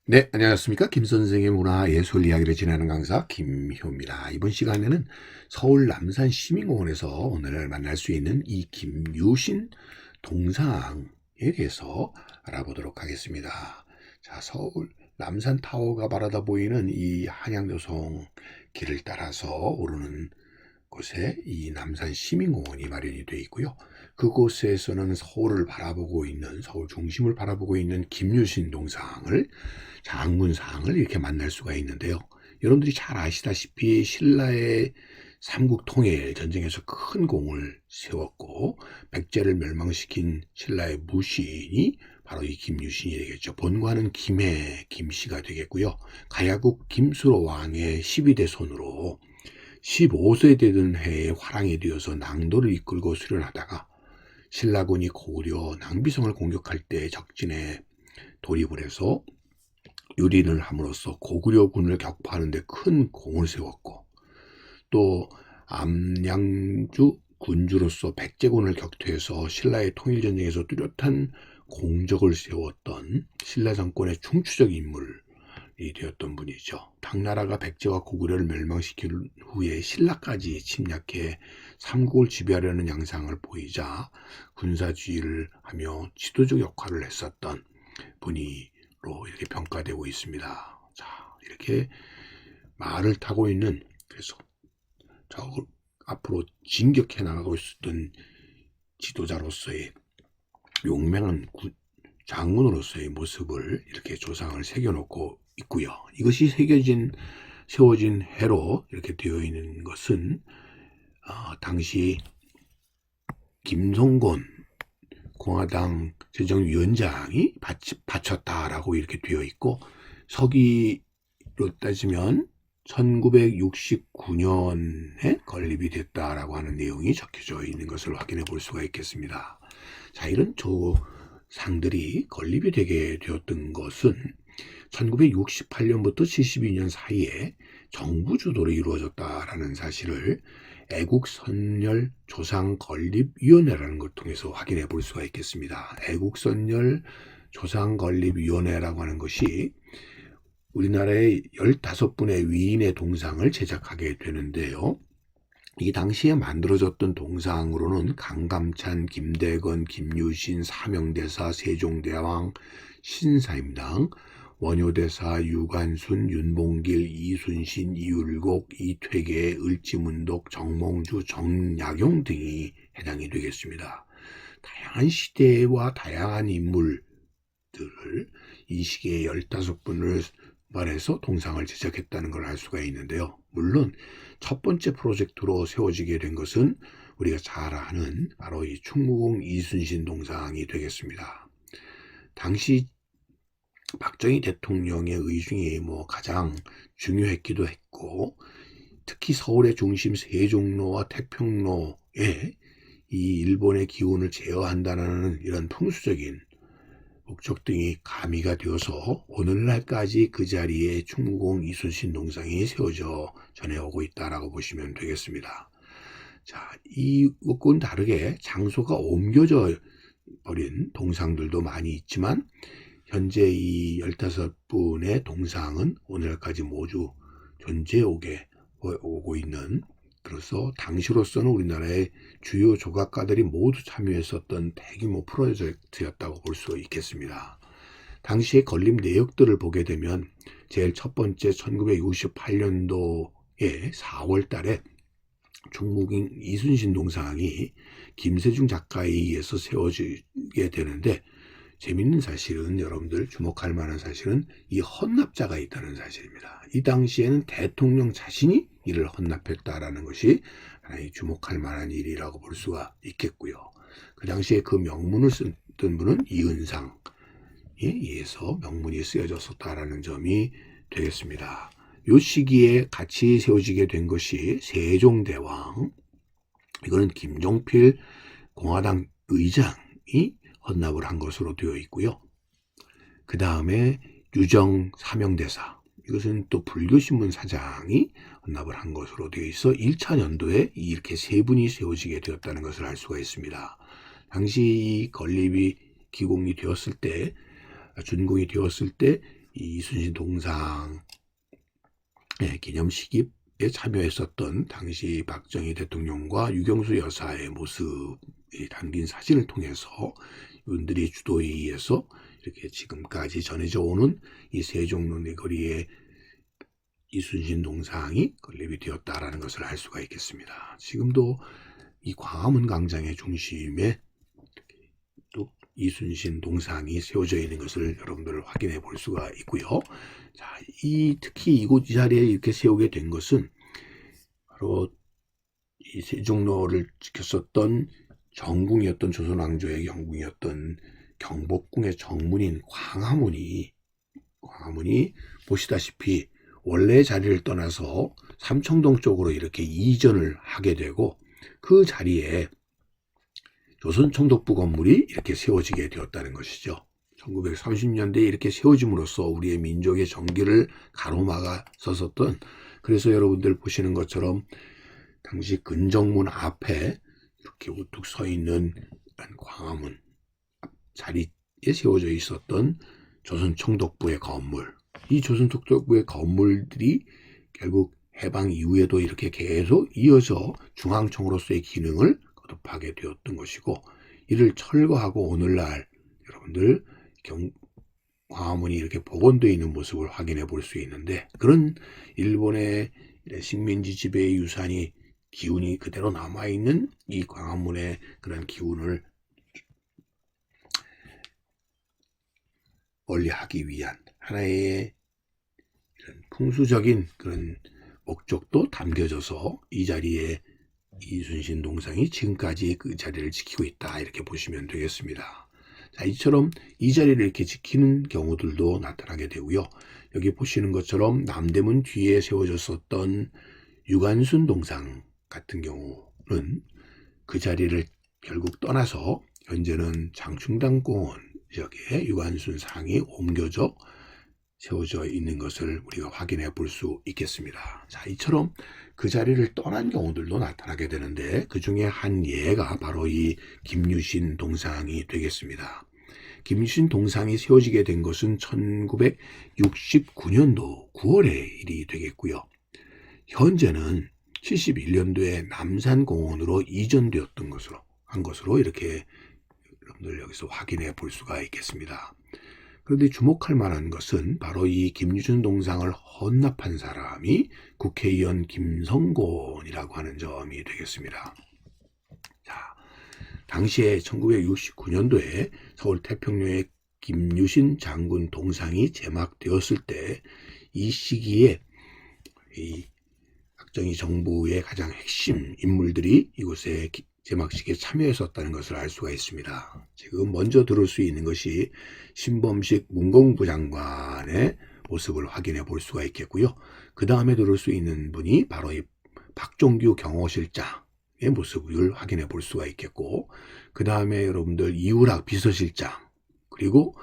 네, 안녕하십니까. 김 선생의 문화예술 이야기를 진행하는 강사 김효입니다. 이번 시간에는 서울 남산 시민공원에서 오늘 만날 수 있는 이 김유신 동상에 대해서 알아보도록 하겠습니다. 자, 서울 남산 타워가 바라다 보이는 이 한양여성 길을 따라서 오르는 곳에 이 남산 시민공원이 마련이 되어 있고요. 그곳에서는 서울을 바라보고 있는, 서울 중심을 바라보고 있는 김유신 동상을, 장군상을 이렇게 만날 수가 있는데요. 여러분들이 잘 아시다시피 신라의 삼국통일 전쟁에서 큰 공을 세웠고 백제를 멸망시킨 신라의 무신이 바로 이 김유신이 되겠죠. 본관은 김해 김씨가 되겠고요. 가야국 김수로 왕의 12대 손으로 15세 되던 해에 화랑이 되어서 낭도를 이끌고 수련하다가 신라군이 고구려 낭비성을 공격할 때 적진에 돌입을 해서 유린을 함으로써 고구려군을 격파하는 데 큰 공을 세웠고, 또 암양주 군주로서 백제군을 격퇴해서 신라의 통일전쟁에서 뚜렷한 공적을 세웠던 신라 정권의 중추적 인물이 되었던 분이죠. 당나라가 백제와 고구려를 멸망시킨 후에 신라까지 침략해 삼국을 지배하려는 양상을 보이자 군사주의를 하며 지도적 역할을 했었던 분이로 이렇게 평가되고 있습니다. 자, 이렇게 말을 타고 있는, 그래서 저 앞으로 진격해 나가고 있었던 지도자로서의 용맹한 장군으로서의 모습을 이렇게 조상을 새겨놓고 있고요. 이것이 세워진 해로 이렇게 되어 있는 것은 당시 김성곤 공화당 재정위원장이 바쳤다라고 이렇게 되어 있고, 서기로 따지면 1969년에 건립이 됐다라고 하는 내용이 적혀져 있는 것을 확인해 볼 수가 있겠습니다. 자, 이런 조상들이 건립이 되게 되었던 것은 1968년부터 72년 사이에 정부 주도로 이루어졌다라는 사실을 애국선열 조상건립위원회라는 걸 통해서 확인해 볼 수가 있겠습니다. 애국선열 조상건립위원회라고 하는 것이 우리나라의 15분의 위인의 동상을 제작하게 되는데요. 이 당시에 만들어졌던 동상으로는 강감찬, 김대건, 김유신, 사명대사, 세종대왕, 신사임당, 원효대사, 유관순, 윤봉길, 이순신, 이율곡, 이퇴계, 을지문독, 정몽주, 정약용 등이 해당이 되겠습니다. 다양한 시대와 다양한 인물들을 이 시기에 15분을 말해서 동상을 제작했다는 걸 알 수가 있는데요. 물론 첫 번째 프로젝트로 세워지게 된 것은 우리가 잘 아는 바로 이 충무공 이순신 동상이 되겠습니다. 당시 박정희 대통령의 의중이 가장 중요했기도 했고, 특히 서울의 중심 세종로와 태평로에 이 일본의 기운을 제어한다는 이런 풍수적인 목적 등이 가미가 되어서 오늘날까지 그 자리에 충무공 이순신 동상이 세워져 전해오고 있다라고 보시면 되겠습니다. 자, 이것과는 다르게 장소가 옮겨져 버린 동상들도 많이 있지만, 현재 이 15분의 동상은 오늘까지 모두 존재오고 있는, 그래서 당시로서는 우리나라의 주요 조각가들이 모두 참여했었던 대규모 프로젝트였다고 볼 수 있겠습니다. 당시의 건립 내역들을 보게 되면 제일 첫 번째 1968년도에 4월 달에 충무공 이순신 동상이 김세중 작가에 의해서 세워지게 되는데, 재밌는 사실은, 여러분들 주목할 만한 사실은 이 헌납자가 있다는 사실입니다. 이 당시에는 대통령 자신이 이를 헌납했다라는 것이 하나의 주목할 만한 일이라고 볼 수가 있겠고요. 그 당시에 그 명문을 썼던 분은 이은상에 의해서 명문이 쓰여졌었다라는 점이 되겠습니다. 이 시기에 같이 세워지게 된 것이 세종대왕, 이거는 김종필 공화당 의장이 헌납을 한 것으로 되어 있고요. 그 다음에 유정 사명대사, 이것은 또 불교신문 사장이 헌납을 한 것으로 되어 있어 1차 연도에 이렇게 세 분이 세워지게 되었다는 것을 알 수가 있습니다. 당시 이 건립이 기공이 되었을 때, 준공이 되었을 때 이순신 동상 기념식에 참여했었던 당시 박정희 대통령과 유경수 여사의 모습이 담긴 사진을 통해서 이분들이 주도에 의해서 이렇게 지금까지 전해져 오는 이 세종로 내거리에 이순신 동상이 건립이 되었다라는 것을 알 수가 있겠습니다. 지금도 이 광화문 광장의 중심에 또 이순신 동상이 세워져 있는 것을 여러분들 확인해 볼 수가 있고요. 자, 특히 이 자리에 이렇게 세우게 된 것은 바로 이 세종로를 지켰었던 정궁이었던 조선 왕조의 영궁이었던 경복궁의 정문인 광화문이 보시다시피 원래 자리를 떠나서 삼청동 쪽으로 이렇게 이전을 하게 되고 그 자리에 조선총독부 건물이 이렇게 세워지게 되었다는 것이죠. 1930년대에 이렇게 세워짐으로써 우리의 민족의 정기를 가로막아 섰었던, 그래서 여러분들 보시는 것처럼 당시 근정문 앞에 이렇게 우뚝 서 있는 광화문 자리에 세워져 있었던 조선총독부의 건물, 이 조선총독부의 건물들이 결국 해방 이후에도 이렇게 계속 이어져 중앙청으로서의 기능을 거듭하게 되었던 것이고, 이를 철거하고 오늘날 여러분들 광화문이 이렇게 복원되어 있는 모습을 확인해 볼 수 있는데, 그런 일본의 식민지 지배의 유산이 기운이 그대로 남아있는 이 광화문의 그런 기운을 원리하기 위한 하나의 이런 풍수적인 그런 목적도 담겨져서 이 자리에 이순신 동상이 지금까지 그 자리를 지키고 있다, 이렇게 보시면 되겠습니다. 자, 이처럼 이 자리를 이렇게 지키는 경우들도 나타나게 되고요. 여기 보시는 것처럼 남대문 뒤에 세워졌었던 유관순 동상 같은 경우는 그 자리를 결국 떠나서 현재는 장충당공원 지역에 유관순 상이 옮겨져 세워져 있는 것을 우리가 확인해 볼 수 있겠습니다. 자, 이처럼 그 자리를 떠난 경우들도 나타나게 되는데, 그 중에 한 예가 바로 이 김유신 동상이 되겠습니다. 김유신 동상이 세워지게 된 것은 1969년도 9월의 일이 되겠고요. 현재는 71년도에 남산공원으로 이전되었던 것으로 이렇게 여러분들 여기서 확인해 볼 수가 있겠습니다. 그런데 주목할 만한 것은 바로 이 김유신 동상을 헌납한 사람이 국회의원 김성곤이라고 하는 점이 되겠습니다. 자, 당시에 1969년도에 서울 태평로에 김유신 장군 동상이 제막되었을 때, 이 시기에 이 박정희 정부의 가장 핵심 인물들이 이곳에 제막식에 참여했었다는 것을 알 수가 있습니다. 지금 먼저 들을 수 있는 것이 신범식 문공부 장관의 모습을 확인해 볼 수가 있겠고요. 그 다음에 들을 수 있는 분이 바로 이 박종규 경호실장의 모습을 확인해 볼 수가 있겠고, 그 다음에 여러분들 이우락 비서실장, 그리고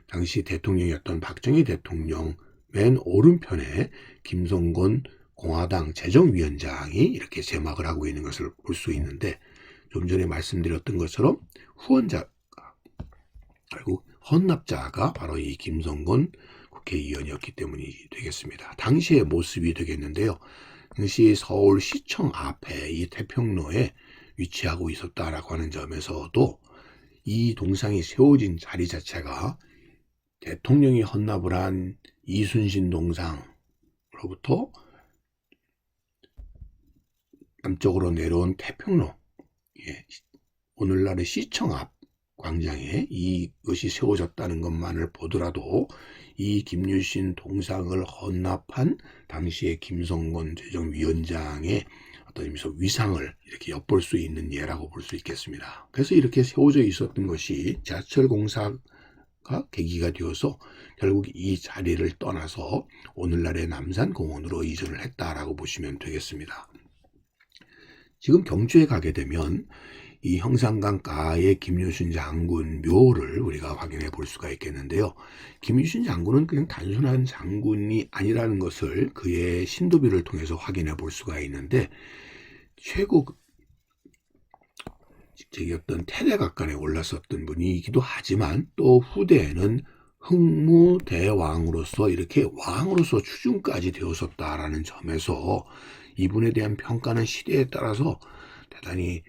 당시 대통령이었던 박정희 대통령 맨 오른편에 김성곤 공화당 재정위원장이 이렇게 제막을 하고 있는 것을 볼 수 있는데, 좀 전에 말씀드렸던 것처럼 후원자, 결국 헌납자가 바로 이 김성곤 국회의원이었기 때문이 되겠습니다. 당시의 모습이 되겠는데요. 당시 서울시청 앞에 이 태평로에 위치하고 있었다라고 하는 점에서도 이 동상이 세워진 자리 자체가 대통령이 헌납을 한 이순신 동상으로부터 남쪽으로 내려온 태평로, 오늘날의 시청 앞 광장에 이것이 세워졌다는 것만을 보더라도 이 김유신 동상을 헌납한 당시의 김성곤 재정위원장의 어떤 의미에서 위상을 이렇게 엿볼 수 있는 예라고 볼 수 있겠습니다. 그래서 이렇게 세워져 있었던 것이 지하철 공사가 계기가 되어서 결국 이 자리를 떠나서 오늘날의 남산공원으로 이전을 했다라고 보시면 되겠습니다. 지금 경주에 가게 되면 이 형산강가의 김유신 장군 묘를 우리가 확인해 볼 수가 있겠는데요. 김유신 장군은 그냥 단순한 장군이 아니라는 것을 그의 신도비를 통해서 확인해 볼 수가 있는데, 최고 직책이었던 태대각간에 올랐었던 분이기도 하지만 또 후대에는 흥무대왕으로서 이렇게 왕으로서 추중까지 되었었다라는 점에서 이분에 대한 평가는 시대에 따라서 대단히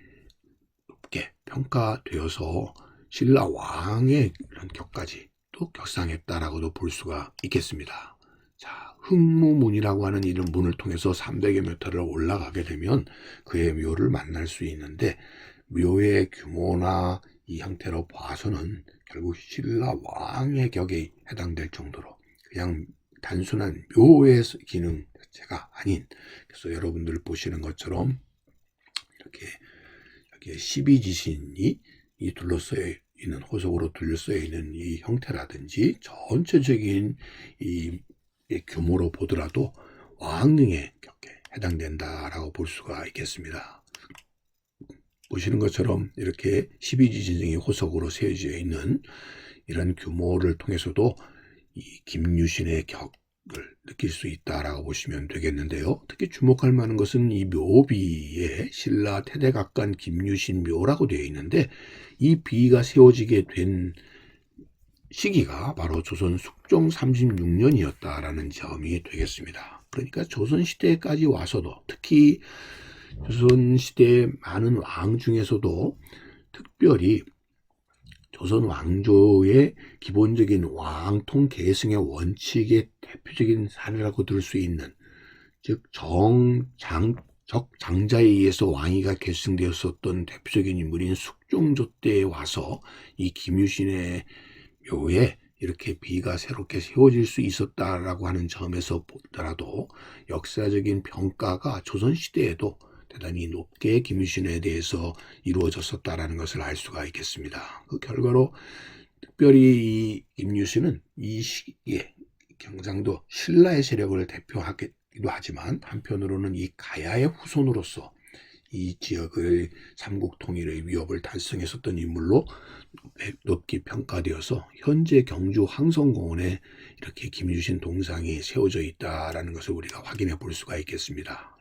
높게 평가되어서 신라 왕의 이런 격까지 또 격상했다라고도 볼 수가 있겠습니다. 자, 흥무문이라고 하는 이런 문을 통해서 300여 미터를 올라가게 되면 그의 묘를 만날 수 있는데, 묘의 규모나 이 형태로 봐서는 결국 신라 왕의 격에 해당될 정도로 그냥 단순한 묘의 기능 자체가 아닌, 그래서 여러분들 보시는 것처럼 이렇게 여기에 12지신이 이 둘러싸여 있는, 호석으로 둘러싸여 있는 이 형태라든지 전체적인 이 규모로 보더라도 왕릉의 격에 해당된다라고 볼 수가 있겠습니다. 보시는 것처럼 이렇게 12지진등이 호석으로 세워져 있는 이런 규모를 통해서도 이 김유신의 격을 느낄 수 있다라고 보시면 되겠는데요. 특히 주목할 만한 것은 이 묘비에 신라 태대각간 김유신 묘라고 되어 있는데, 이 비가 세워지게 된 시기가 바로 조선 숙종 36년이었다라는 점이 되겠습니다. 그러니까 조선시대까지 와서도, 특히 조선시대의 많은 왕 중에서도 특별히 조선 왕조의 기본적인 왕통 계승의 원칙의 대표적인 사례라고 들 수 있는, 즉 장자에 의해서 왕위가 계승되었었던 대표적인 인물인 숙종조 때에 와서 이 김유신의 묘에 이렇게 비가 새롭게 세워질 수 있었다라고 하는 점에서 보더라도 역사적인 평가가 조선시대에도 대단히 높게 김유신에 대해서 이루어졌었다라는 것을 알 수가 있겠습니다. 그 결과로 특별히 이 김유신은 이 시기에 경상도 신라의 세력을 대표하기도 하지만, 한편으로는 이 가야의 후손으로서 이 지역의 삼국 통일의 위협을 달성했었던 인물로 높게 평가되어서 현재 경주 황성공원에 이렇게 김유신 동상이 세워져 있다라는 것을 우리가 확인해 볼 수가 있겠습니다.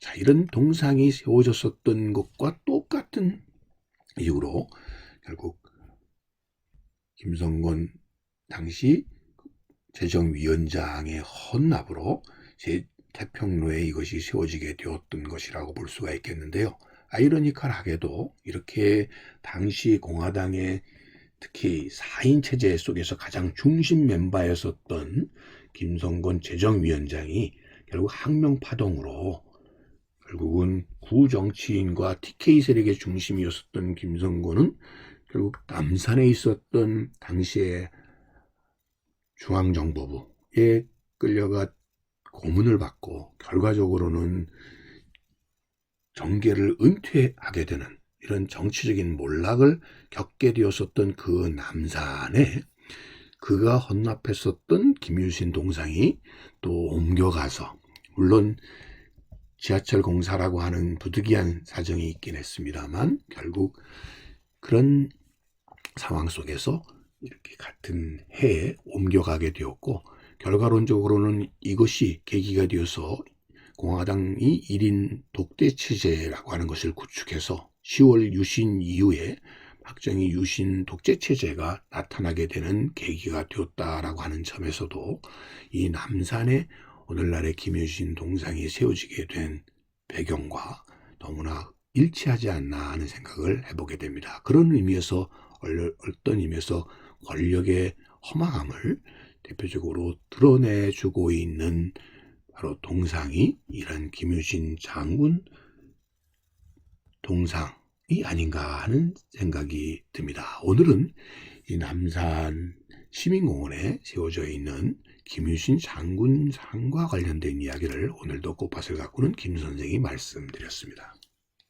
자, 이런 동상이 세워졌었던 것과 똑같은 이유로 결국 김성곤 당시 재정위원장의 헌납으로 태평로에 이것이 세워지게 되었던 것이라고 볼 수가 있겠는데요. 아이러니컬하게도 이렇게 당시 공화당의 특히 4인 체제 속에서 가장 중심 멤버였었던 김성곤 재정위원장이 결국 항명파동으로 결국은 구정치인과 TK 세력의 중심이었었던 김성곤은 결국 남산에 있었던 당시의 중앙정보부에 끌려가 고문을 받고 결과적으로는 정계를 은퇴하게 되는 이런 정치적인 몰락을 겪게 되었었던 그 남산에 그가 헌납했었던 김유신 동상이 또 옮겨가서, 물론 지하철 공사라고 하는 부득이한 사정이 있긴 했습니다만 결국 그런 상황 속에서 이렇게 같은 해에 옮겨가게 되었고, 결과론적으로는 이것이 계기가 되어서 공화당이 1인 독재 체제라고 하는 것을 구축해서 10월 유신 이후에 박정희 유신 독재 체제가 나타나게 되는 계기가 되었다라고 하는 점에서도 이 남산에 오늘날의 김유신 동상이 세워지게 된 배경과 너무나 일치하지 않나 하는 생각을 해보게 됩니다. 그런 의미에서 어떤 의미에서 권력의 허망함을 대표적으로 드러내주고 있는 바로 동상이 이런 김유신 장군 동상이 아닌가 하는 생각이 듭니다. 오늘은 이 남산 시민공원에 세워져 있는 김유신 장군상과 관련된 이야기를 오늘도 꽃밭을 가꾸는 김 선생이 말씀드렸습니다.